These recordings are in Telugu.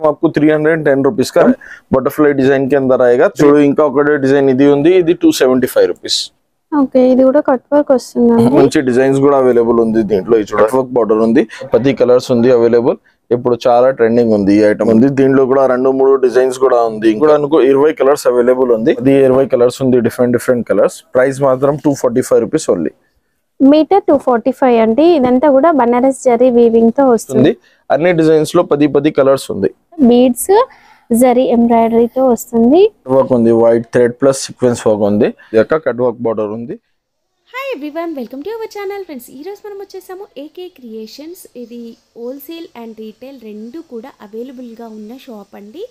आपको 310 रुपीस का बटरफ्लाई डिजाइन के अंदर आएगा। చూడు ఇంకా ఒకటే డిజైన్ ఇది ఉంది, ఇది 275 రూపీస్। ఓకే, ఇది కూడా కట్ వర్క్ వస్తుందండి। మంచి డిజైన్స్ కూడా అవైలబుల్ ఉంది దీంట్లో। ఈ చూడ వర్క్ బార్డర్ ఉంది, 10 కలర్స్ ఉంది అవైలబుల్। ఇప్పుడు చాలా ట్రెండింగ్ ఉంది ఈ ఐటమ్ ఉంది। దీంట్లో కూడా 2-3 డిజైన్స్ కూడా ఉంది। ఇంకా అనుకో 20 కలర్స్ అవైలబుల్ ఉంది। ఇది 20 కలర్స్ ఉంది, డిఫరెంట్ కలర్స్। ప్రైస్ మాత్రం 245 రూపీస్ ఓన్లీ। మీటర్ 245 అండి। ఇదంతా కూడా బనారస్ జరీ వీవింగ్ తో వస్తుంది। అన్ని డిజైన్స్ లో 10 కలర్స్ ఉంది। బీడ్స్ జరీ ఎంబ్రాయిడరీ తో వస్తుంది। వర్క్ ఉంది, white thread plus sequence work ఉంది, యొక్క కట్ వర్క్ బార్డర్ ఉంది। Hi everyone, welcome to our channel friends. ఈరోజు మనం వచ్చేసాము ఏకే క్రియేషన్స్। ఇది హోల్సేల్ అండ్ రీటైల్ రెండు కూడా అవైలబుల్గా ఉన్న షాప్ అండి।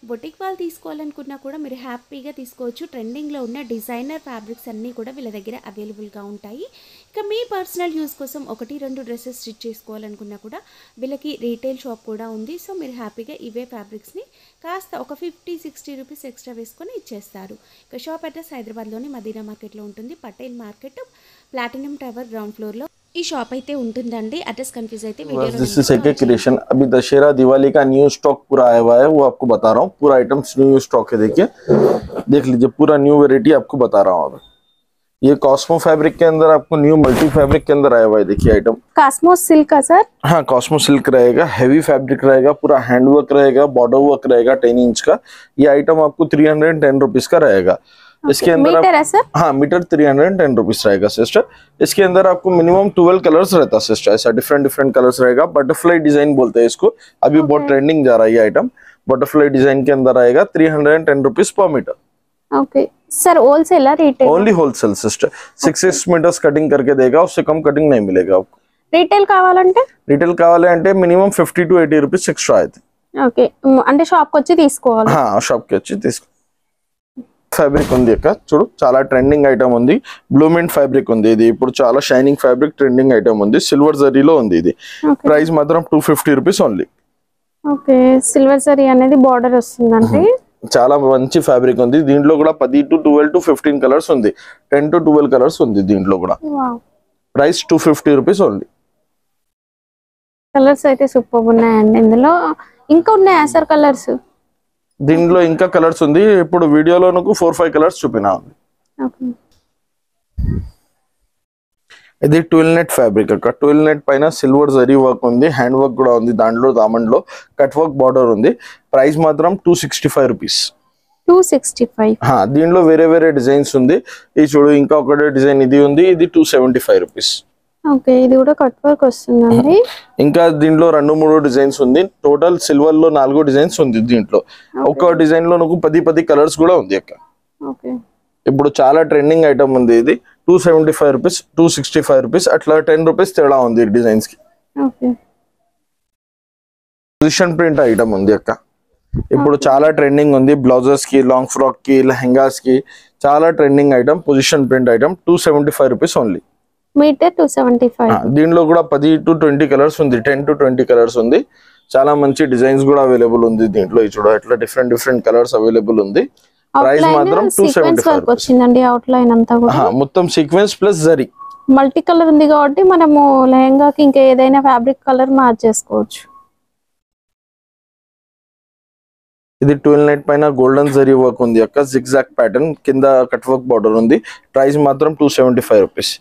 బొటిక్ వాళ్ళు తీసుకోవాలనుకున్నా కూడా మీరు హ్యాపీగా తీసుకోవచ్చు। ట్రెండింగ్లో ఉన్న డిజైనర్ ఫ్యాబ్రిక్స్ అన్నీ కూడా వీళ్ళ దగ్గర అవైలబుల్గా ఉంటాయి। ఇక మీ పర్సనల్ యూస్ కోసం 1-2 డ్రెస్సెస్ స్టిచ్ చేసుకోవాలనుకున్నా కూడా వీళ్ళకి రీటైల్ షాప్ కూడా ఉంది। సో మీరు హ్యాపీగా ఇవే ఫ్యాబ్రిక్స్ని కాస్త ఒక 50-60 రూపీస్ ఎక్స్ట్రా వేసుకొని ఇచ్చేస్తారు। ఇక షాప్ అడ్రస్ హైదరాబాద్లోని మదీనా మార్కెట్లో ఉంటుంది, Patel market platinum tower ground floor లో ఈ షాప్ అయితే ఉంటుందండి। అడ్రస్ కన్ఫ్యూజ్ అయితే video this is AK creation. अभी दशहरा दिवाली का न्यू स्टॉक पूरा आया हुआ है, वो आपको बता रहा हूँ। पूरा आइटम्स न्यू स्टॉक है, देखिए देख लीजिए, पूरा न्यू वेरायटी आपको बता रहा हूँ। ये कॉस्मो फैब्रिक के अंदर आपको न्यू मल्टी फैब्रिक के अंदर आया हुआ है। देखिए आइटम कास्मो सिल्क का सर। हाँ, कॉस्मो सिल्क रहेगा, हैवी फैब्रिक रहेगा, पूरा हैंड वर्क रहेगा, बॉर्डर वर्क रहेगा 10 इंच का। ये आइटम आपको 310 रुपीज का रहेगा। इसके अंदर मीटर है सर? हाँ, मीटर 310 रुपीज रहेगा सिस्टर। इसके अंदर आपको मिनिमम 12 कलर्स रहता है सिस्टर। ऐसा डिफरेंट कलर्स रहेगा। बटरफ्लाई डिजाइन बोलते हैं इसको, अभी बहुत ट्रेंडिंग जा रहा है ये आइटम। बटरफ्लाई डिजाइन के अंदर आएगा 310 rupees per meter. Okay sir, wholesale है retail? Only wholesale sister. 6 meters cutting करके देगा, उससे कम कटिंग नहीं मिलेगा आपको। రీటైల్ కావాలంటే? రీటైల్ కావాలి అంటే మినిమం 50 to 80 రూపీస్ ఎక్స్ట్రా అయితే। ఓకే, అంటే షాప్ కి వచ్చి తీసుకోవాలి? హా, షాప్ కి వచ్చి తీసుకో। ఫ్యాబ్రిక్ ఉంది అక్క, చూడు చాలా ట్రెండింగ్ ఐటమ్ ఉంది। బ్లూమెంట్ ఫ్యాబ్రిక్ ఉంది, ఇది ఇప్పుడు చాలా షైనింగ్ ఫ్యాబ్రిక్, ట్రెండింగ్ ఐటమ్ ఉంది। సిల్వర్ జరీలో ఉంది ఇది। ప్రైస్ మాత్రం 250 rupees only. Okay, silver zari అనేది బార్డర్ వస్తుందండి। చాలా మంచి ఫ్యాబ్రిక్ ఉంది। దీంట్లో కూడా 10 to 12 to 15 కలర్స్ ఉంది, 10 to 12 కలర్స్ ఉంది దీంట్లో కూడా। Price 250 rupees only. కలర్స్ అయితే సూపర్ ఉన్నాయండి ఇందులో। ఇంకా ఉన్నాయా సార్ కలర్స్? దీంట్లో ఇంకా కలర్స్ ఉంది, ఇప్పుడు వీడియోలో నాకు 4-5 కలర్స్ చూపినా ఉంది। ఇది ట్విల్ నెట్ ఫ్యాబ్రిక్ అక్క। ట్విల్ నెట్ పైన సిల్వర్ జరీ వర్క్ ఉంది, హ్యాండ్ వర్క్ కూడా ఉంది, దాంట్లో దామన్లో కట్ వర్క్ బార్డర్ ఉంది। ప్రైస్ మాత్రం 265 రూపీస్। 265? దీంట్లో వేరే డిజైన్స్ ఉంది। ఈ చూడు ఇంకా ఒకటే డిజైన్ ఇది ఉంది, ఇది 275 రూపీస్। ఓకే, ఇది కూడా కట్ వర్క్ వస్తుందండి। ఇంకా దీంట్లో 2-3 డిజైన్స్ ఉంది। టోటల్ సిల్వర్ లో 4 డిజైన్స్ ఉంది దీంట్లో। ఒక డిజైన్ లో నాకు 10 కలర్స్ కూడా ఉంది అక్క। ఓకే, ఇప్పుడు చాలా ట్రెండింగ్ ఐటమ్ ఉంది ఇది। 275 రూపీస్, 265 రూపీస్, అట్లా 10 రూపీస్ తేడా ఉంది డిజైన్స్ కి। ఓకే, పొజిషన్ ప్రింట్ ఐటమ్ ఉంది అక్క। ఇప్పుడు చాలా ట్రెండింగ్ ఉంది, బ్లౌజెస్ కి, లాంగ్ ఫ్రాక్ కి, లెహంగాస్ కి చాలా trending item. Position print item 275 rupees only. Meter 275? దీంట్లో కూడా 10 to 20 కలర్స్ ఉంది, 10 to 20 కలర్స్ ఉంది। చాలా మంచి డిజైన్స్ కూడా అవైలబుల్ ఉంది దీంట్లో। చూడ ఇట్లా డిఫరెంట్ కలర్స్ అవైలబుల్ ఉంది। ప్రైస్ మాత్రం 275 వచ్చిందండి। అవుట్ లైన్ అంతా కూడా మొత్తం sequence plus zari multi colour ఉంది కాబట్టి మనము లెహంగాకి ఇంకా ఏదైనా ఫ్యాబ్రిక్ కలర్ మార్చేసుకోవచ్చు। ఇది ట్విల్ నెట్ పైన గోల్డెన్ జరీ వర్క్ ఉంది అక్క, జిగ్జాగ్ ప్యాటర్న్, కింద కట్ వర్క్ బార్డర్ ఉంది। ప్రైస్ మాత్రం 275 రూపీస్।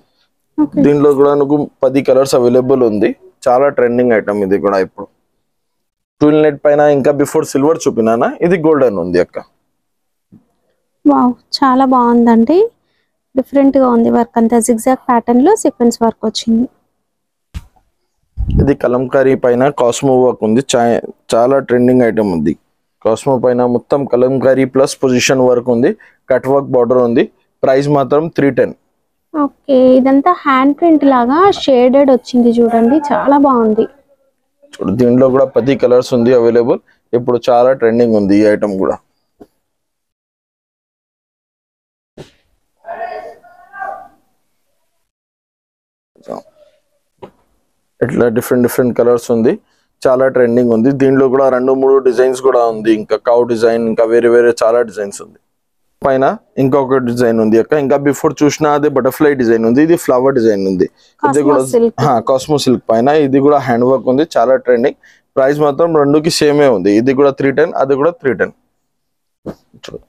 దీంట్లో కూడా నాకు 10 కలర్స్ అవైలబుల్ ఉంది। చాలా ట్రెండింగ్ ఐటమ్ ఇది కూడా ఇప్పుడు। ట్విల్ నెట్ పైన ఇంకా బిఫోర్ సిల్వర్ చూపినానా, ఇది గోల్డెన్ ఉంది అక్క। వావ్, చాలా బాగుందండి, డిఫరెంట్ గా ఉంది వర్క్ అంతా। జిగ్జాగ్ ప్యాటర్న్ లో సీక్వెన్స్ వర్క్ వచ్చింది। ఇది కలంకారీ పైన కాస్మో వర్క్ ఉంది, చాలా ట్రెండింగ్ ఐటమ్ ఉంది। కాస్మో పైన మొత్తం కలంకారీ ప్లస్ పొజిషన్ వర్క్ ఉంది, కట్ వర్క్ బార్డర్ ఉంది। ప్రైస్ మాత్రం 310। ఓకే, ఇదంతా హ్యాండ్ ప్రింట్ లాగా షేడెడ్ వచ్చింది చూడండి, చాలా బాగుంది। దీంట్లో కూడా 10 కలర్స్ ఉంది అవైలబుల్। ఇప్పుడు చాలా ట్రెండింగ్ ఉంది ఈ ఐటమ్ కూడా। ఇట్లా డిఫరెంట్ కలర్స్ ఉంది, చాలా ట్రెండింగ్ ఉంది। దీంట్లో కూడా 2-3 డిజైన్స్ కూడా ఉంది, ఇంకా కౌ డిజైన్, ఇంకా వేరే చాలా డిజైన్స్ ఉంది। పైన ఇంకొక డిజైన్ ఉంది అక్క। ఇంకా బిఫోర్ చూసిన అదే బటర్ఫ్లై డిజైన్ ఉంది, ఇది ఫ్లవర్ డిజైన్ ఉంది। ఇది కూడా కాస్మో సిల్క్ పైన, ఇది కూడా హ్యాండ్ వర్క్ ఉంది, చాలా ట్రెండింగ్। ప్రైస్ మాత్రం రెండుకి సేమే ఉంది. ఇది కూడా 310, అది కూడా 310.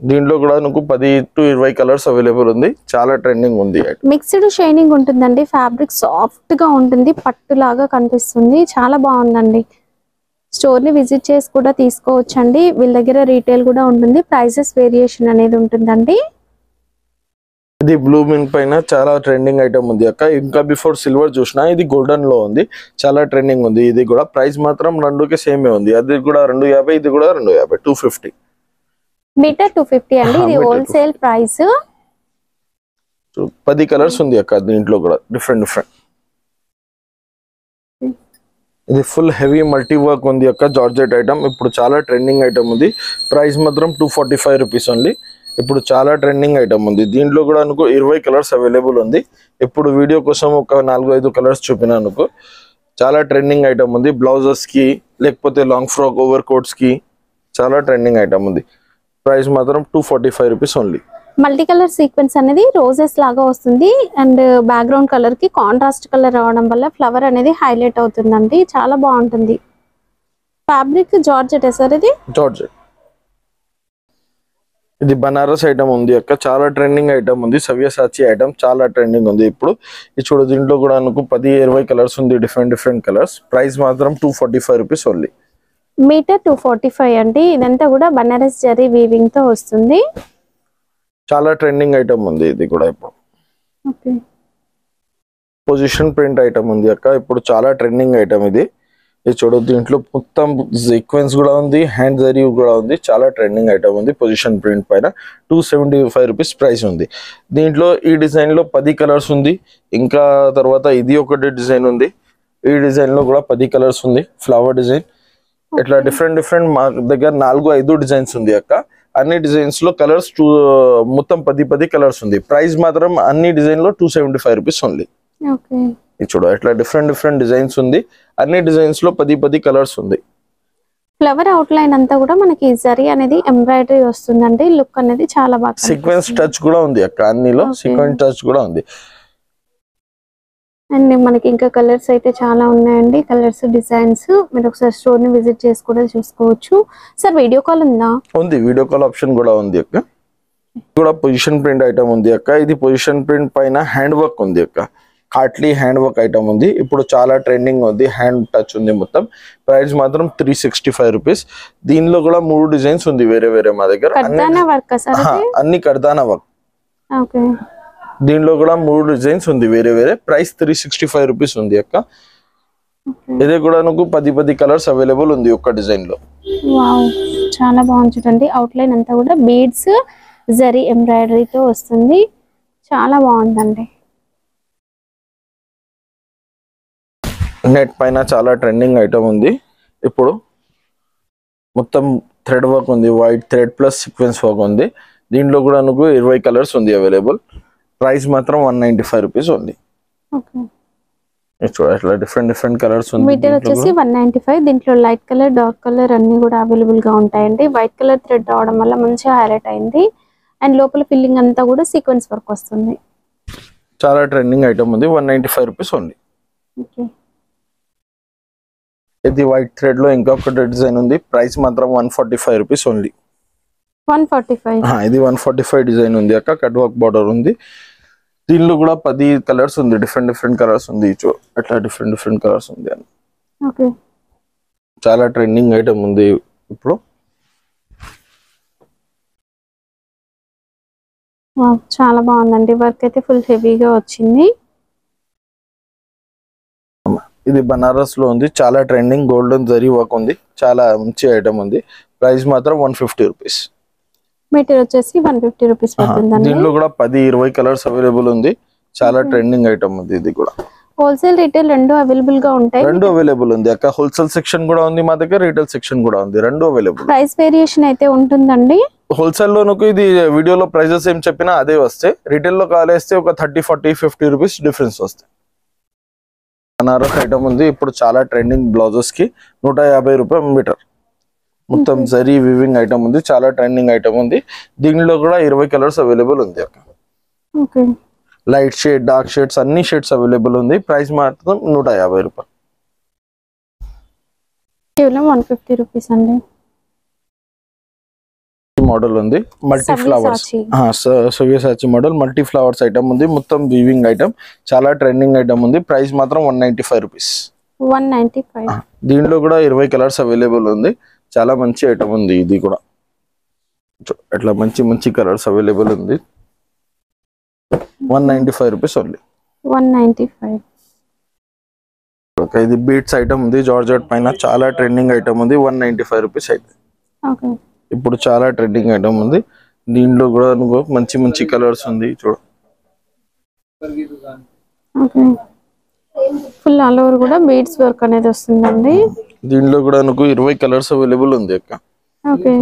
దీంట్లో కూడా నాకు 10 to 20 కలర్స్ అవైలబుల్ ఉంది. చాలా ట్రెండింగ్ ఉంది. మిక్స్డ్ షైనింగ్ ఉంటుందండి, ఫ్యాబ్రిక్ సాఫ్ట్ గా ఉంటుంది, పట్టు లాగా కనిపిస్తుంది, చాలా బాగుందండి. స్టోర్ ని విజిట్ చేసి కూడా తీసుకోవచ్చండి. వీళ్ళ దగ్గర రీటైల్ కూడా ఉంటుంది, ప్రైసెస్ వేరియేషన్ అనేది ఉంటుందండి. ఇది బ్లూ మిన్ పైన చాలా ట్రెండింగ్ ఐటమ్ ఉంది అక్క. ఇంకా బిఫోర్ సిల్వర్ చూసినా ఇది గోల్డెన్ లో ఉంది, చాలా ట్రెండింగ్ ఉంది. ఇది కూడా ప్రైస్ మాత్రం రెండుకి సేమే ఉంది. అది కూడా 250, ఇది కూడా 250, 250 మీటర్ 250 అండి. ఇది హోల్సేల్ ప్రైస్. 10 కలర్స్ ఉంది అక్క దీంట్లో కూడా డిఫరెంట్. ఇది ఫుల్ హెవీ మల్టీ వర్క్ ఉంది అక్క, జార్జెట్ ఐటమ్. ఇప్పుడు చాలా ట్రెండింగ్ ఐటమ్ ఉంది. ప్రైస్ మాత్రం 245 రూపీస్ ఓన్లీ. ఇప్పుడు చాలా ట్రెండింగ్ ఐటమ్ ఉంది. దీంట్లో కూడా అనుకో 20 కలర్స్ అవైలబుల్ ఉంది. ఇప్పుడు వీడియో కోసం ఒక 4-5 కలర్స్ చూపినా అనుకో. చాలా ట్రెండింగ్ ఐటమ్ ఉంది. బ్లౌజెస్ కి లేకపోతే లాంగ్ ఫ్రాక్ ఓవర్ కోట్స్ కి చాలా ట్రెండింగ్ ఐటమ్ ఉంది. ప్రైస్ మాత్రం 245 rupees only. Multi colour sequence అనేది రోజెస్ లాగా వస్తుంది అండ్ బ్యాక్గ్రౌండ్ కలర్ కి కాంట్రాస్ట్ కలర్ రావడం వల్ల ఫ్లవర్ అనేది హైలైట్ అవుతుందండి, చాలా బాగుంటుంది. ఫ్యాబ్రిక్ జార్జెట్ సార్, ఇది జార్జెట్. ఇది బనారస్ ఐటమ్ ఉంది అక్క, చాలా ట్రెండింగ్ ఐటమ్ ఉంది. సవ్యసాచి ఐటమ్ చాలా ట్రెండింగ్ ఉంది ఇప్పుడు. ఇది చూడు, దీంట్లో కూడా అనుకో 10-20 కలర్స్ ఉంది, డిఫరెంట్ కలర్స్. ప్రైస్ మాత్రం 245 రూపీస్ ఓన్లీ. మీటర్ 245 అండి. ఇదంతా కూడా బనారస్ జరీ వీవింగ్ తో వస్తుంది. చాలా ట్రెండింగ్ ఐటమ్ ఉంది ఇది కూడా ఇప్పుడు. ఓకే, పొజిషన్ ప్రింట్ ఐటమ్ ఉంది అక్క, ఇప్పుడు చాలా ట్రెండింగ్ ఐటమ్ ఇది. ఇది చూడు, దీంట్లో మొత్తం సీక్వెన్స్ కూడా ఉంది, హ్యాండ్ జరీ కూడా ఉంది. చాలా ట్రెండింగ్ ఐటమ్ ఉంది. పొజిషన్ ప్రింట్ పైన 275 రూపీస్ ప్రైస్ ఉంది. దీంట్లో ఈ డిజైన్ లో 10 కలర్స్ ఉంది. ఇంకా తర్వాత ఇది ఒకటి డిజైన్ ఉంది. ఈ డిజైన్ లో కూడా 10 కలర్స్ ఉంది, ఫ్లవర్ డిజైన్. ఇట్లా డిఫరెంట్ మా దగ్గర 4-5 డిజైన్స్ ఉంది అక్క. అన్ని డిజైన్స్ లో కలర్స్ మొత్తం 10 కలర్స్ ఉంది. ప్రైస్ మాత్రం అన్ని డిజైన్ లో 275 రూపీస్ ఓన్లీ. ఓకే, ఇది చూడు, ఇట్లా డిఫరెంట్ డిజైన్స్ ఉంది. అన్ని డిజైన్స్ లో 10 కలర్స్ ఉంది. ఫ్లవర్ అవుట్ లైన్ అంతా కూడా మనకి జరీ అనేది ఎంబ్రాయిడరీ వస్తుందండి. లుక్ అనేది చాలా బాగా సీక్వెన్స్ టచ్ కూడా ఉంది అక్క, అన్నిలో సీక్వెన్స్ టచ్ కూడా ఉంది. అండ్ మనకి ఇంకా కలర్స్ అయితే చాలా ఉన్నాయండి, కలర్స్ డిజైన్స్. మీరు ఒకసారి స్టోర్ ని విజిట్ చేసి కూడా చూసుకోవచ్చు. సార్ వీడియో కాల్ ఉందా? ఉంది, వీడియో కాల్ ఆప్షన్ కూడా ఉంది అక్క. కూడా పొజిషన్ ప్రింట్ ఐటమ్ ఉంది అక్క. ఇది పొజిషన్ ప్రింట్ పైన హ్యాండ్ వర్క్ ఉంది అక్క, కాట్లీ హ్యాండ్ వర్క్ ఐటమ్ ఉంది. ఇప్పుడు చాలా ట్రెండింగ్ ఉంది, హ్యాండ్ టచ్ ఉంది మొత్తం. ప్రైస్ మాత్రం 365 రూపీస్. దీనిలో కూడా 3 డిజైన్స్ ఉంది వేరే మా దగ్గర. అన్ని కర్దానా వర్క్. ఓకే, దీనిలో కూడా 3 డిజైన్స్ ఉంది వేరే. ప్రైస్ 365 రూపీస్ ఉంది అక్క. ఇది కూడా నాకు 10 కలర్స్ అవైలబుల్ ఉంది ఒక్క డిజైన్ లో. వావ్, చాలా బాగుంది చూడండి. అవుట్ లైన్ అంతా కూడా బీడ్స్ జరీ ఎంబ్రాయిడరీతో వస్తుంది, చాలా బాగుందండి. నెట్ పైన చాలా ట్రెండింగ్ ఐటమ్ ఉంది ఇప్పుడు. మొత్తం థ్రెడ్ వర్క్ ఉంది, white thread plus sequence work ఉంది. దీంట్లో కూడా నాకు 20 కలర్స్ ఉంది అవైలబుల్. ప్రైస్ మాత్రం 195 రూపీస్ ఉంది. ఇట్లా డిఫరెంట్ కలర్స్ ఉంది. మీటర్ వచ్చేసి 195. దీంట్లో లైట్ కలర్, డార్క్ కలర్ అన్ని కూడా అవైలబుల్ గా ఉంటాయండి. వైట్ కలర్ థ్రెడ్ రావడం వల్ల మంచిగా హైలైట్ అయింది. అండ్ లోపల ఫిల్లింగ్ అంతా కూడా సీక్వెన్స్ వర్క్ వస్తుంది. చాలా ట్రెండింగ్ ఐటమ్ ఉంది, 195 రూపీస్ ఓన్లీ. ఓకే, ఇది వైట్ థ్రెడ్ లో ఇంకొక డిజైన్ ఉంది. ప్రైస్ మాత్రం 145 రూపీస్ ఓన్లీ. 145. ఇది 145 డిజైన్ ఉంది అక్క, కట్ వర్క్ బార్డర్ ఉంది. దీనిలో కూడా 10 కలర్స్ ఉంది, డిఫరెంట్ కలర్స్ ఉంది. అట్లా డిఫరెంట్ కలర్స్ ఉంది అని. ఓకే, చాలా ట్రెండింగ్ ఐటమ్ ఉంది ఇప్పుడు. చాలా బాగుందండి. వర్క్ అయితే ఫుల్ హెవీగా వచ్చింది. ఇది బనారస్ లో ఉంది, చాలా ట్రెండింగ్ గోల్డెన్ జరీ వర్క్ ఉంది. చాలా మంచి ఐటమ్ ఉంది. ప్రైస్ మాత్రం 150 రూపీస్. మీటర్ వచ్చేసి 150 రూపీస్ పడుతుందండి. దీనిలో కూడా 10-20 కలర్స్ అవైలబుల్ ఉంది. చాలా ట్రెండింగ్ ఐటమ్ ఉంది. ఇది కూడా హోల్సేల్ రీటైల్ రెండు అవైలబుల్ గా ఉంటాయి. రెండు అవైలబుల్ ఉంది అక్క. హోల్సేల్ సెక్షన్ కూడా ఉంది మా దగ్గర, రీటైల్ సెక్షన్ కూడా ఉంది. రెండు అవైలబుల్. ప్రైస్ వేరియేషన్ అయితే ఉంటుందండి. హోల్సేల్ లో ఇది వీడియోలో ప్రైజెస్ ఏం చెప్పినా అదే వస్తాయి. రీటైల్ లో కాలేస్తే ఒక 30, 40, 50 రూపీస్ డిఫరెన్స్ వస్తాయి. బనారస్ ఐటమ్ ఉంది ఇప్పుడు, చాలా ట్రెండింగ్. బ్లౌజెస్ కి 150 రూపాయలు మీటర్. మొత్తం జరీ వివింగ్ ఐటమ్ ఉంది, చాలా ట్రెండింగ్ ఐటమ్ ఉంది. దీనిలో కూడా 20 కలర్స్ అవైలబుల్ ఉంది అక్క. Okay, light shade, dark shades అన్ని షేడ్స్ అవైలబుల్ ఉంది. ప్రైస్ మాత్రం 150 రూపాయలు. కేవలం 150 రూపీస్ అండి. మోడల్ ఉంది multi flowers, Savyasachi. Savyasachi model multi flowers item ఉంది, మొత్తం వీవింగ్ ఐటమ్, చాలా ట్రెండింగ్ ఐటమ్ ఉంది. ప్రైస్ మాత్రం 195 రూపీస్. 195. దీంట్లో కూడా 20 కలర్స్ అవైలబుల్ ఉంది. చాలా మంచి ఐటమ్ ఉంది. ఇది కూడా అట్లా మంచి మంచి కలర్స్ అవైలబుల్ ఉంది. 195 రూపీస్ ఓన్లీ. 195. ఇది బీట్స్ ఐటమ్ ఉంది, జార్జెట్ పైన చాలా ట్రెండింగ్ ఐటమ్ ఉంది. 195 రూపీస్ అయితే ఓకే. ఇప్పుడు చాలా ట్రెండింగ్ ఐటమ్ ఉంది. దీంట్లో కూడా మంచి మంచి కలర్స్ ఉంది చూడు. ఓకే. ఫుల్ ఆల్ ఓవర్ కూడా బీడ్స్ వర్క్ అనేది వస్తుందండి. దీంట్లో కూడా 20 కలర్స్ అవైలబుల్ ఉంది అక్క. ఓకే.